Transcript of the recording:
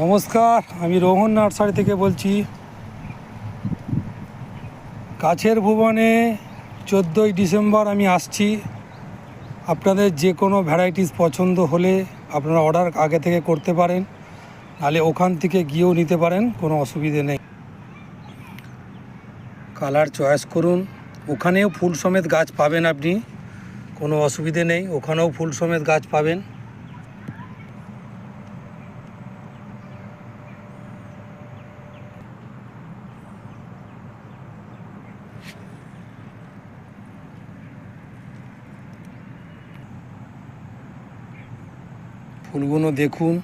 নমস্কার, আমি রোহন নার্সারি থেকে বলছি। গাছের ভুবনে 14ই ডিসেম্বর আমি আসছি। আপনাদের যে কোনো ভ্যারাইটিস পছন্দ হলে আপনারা অর্ডার আগে থেকে করতে পারেন, নাহলে ওখান থেকে গিয়েও নিতে পারেন, কোনো অসুবিধে নেই। কালার চয়েস করুন। ওখানেও ফুল সমেত গাছ পাবেন, আপনি কোনো অসুবিধে নেই, ওখানেও ফুল সমেত গাছ পাবেন। ফুলগুলো দেখুন।